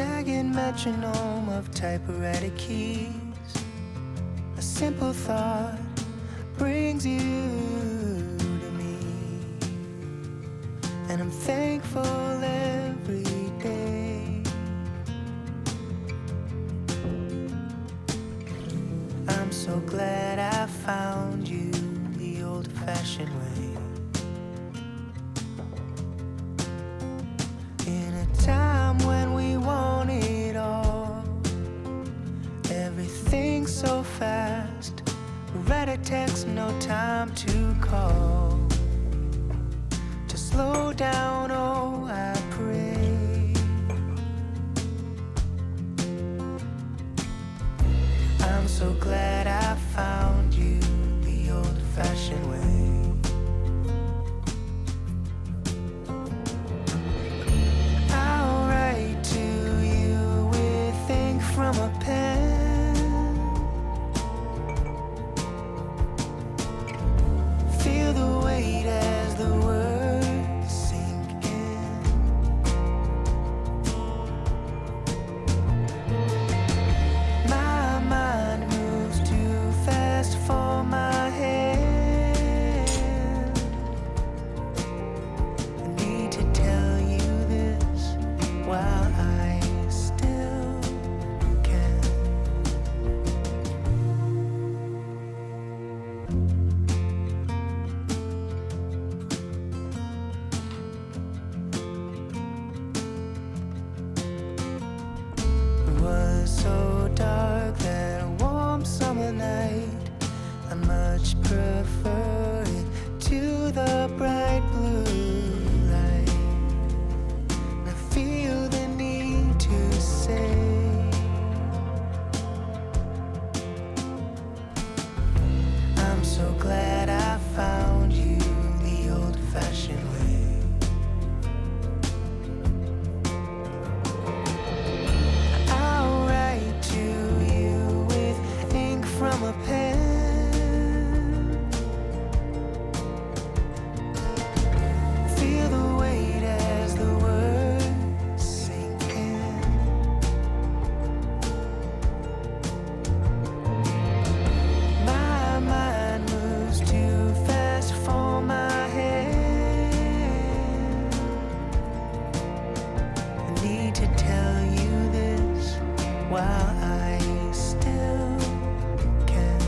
jagged metronome of typewriter keys. A simple thought brings you to me, and I'm thankful every day. I'm so glad I found you the old-fashioned way. In a time when we want it all, everything's so fast. Write a text, no time to call. To slow down, oh, I pray. I'm so glad I found you the old-fashioned way. I'll write to you with ink from a pen. Feel the weight as the words sink in. My mind moves too fast for my hand. I need to tell you this while I still can. It was so dark that warm summer night. I much prefer it to the bright blue light. And I feel the need to say, I'm so glad I found you the old-fashioned way. I'll write to you with ink from a pen. Feel the weight as the words sink in. My mind moves too fast for my hand. I need to tell you this while I still can.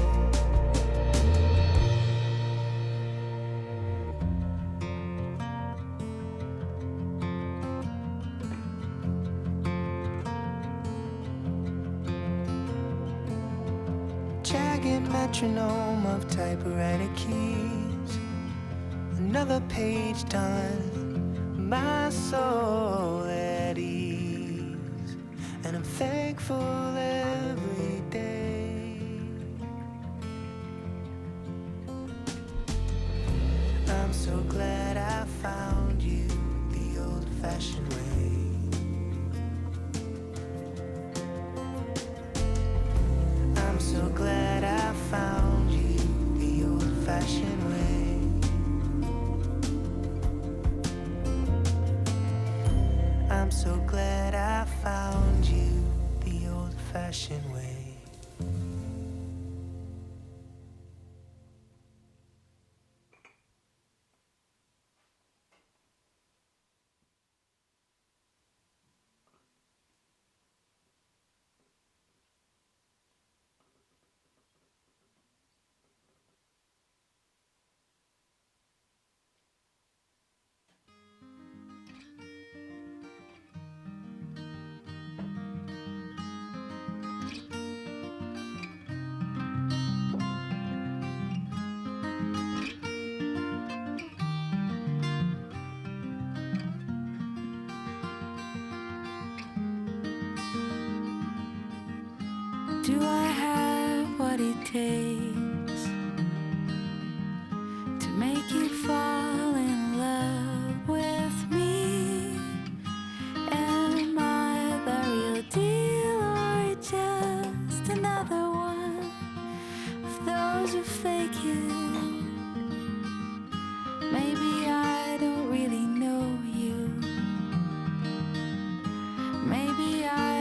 Jagged metronome of typewriter keys. Another page done, my soul at ease, and I'm thankful every day. I'm so glad I found you the old-fashioned way. I'm so glad I found you the old-fashioned way. I'm so glad I found you the old-fashioned way. Do I have what it takes to make you fall in love with me? Am I the real deal or just another one of those who fake it? Maybe I don't really know you. Maybe I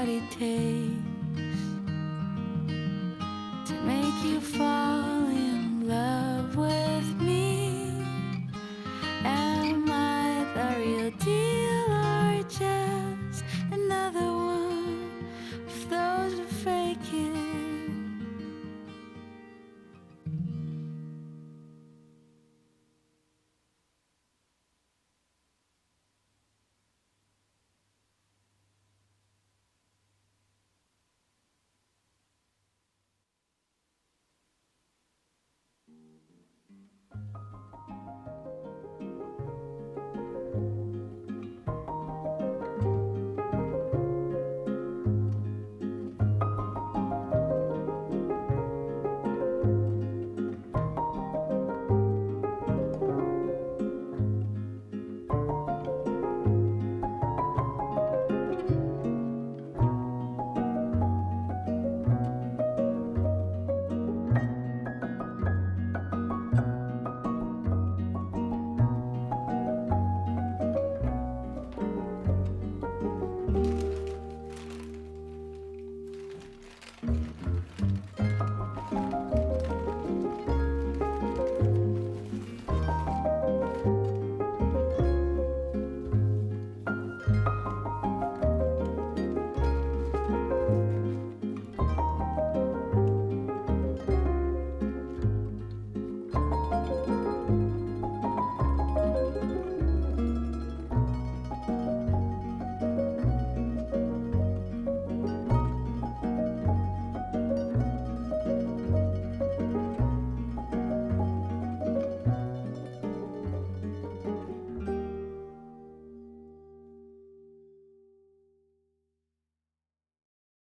what it takes to make you fall in love with me. Am I the real deal or just another one of those who fake it?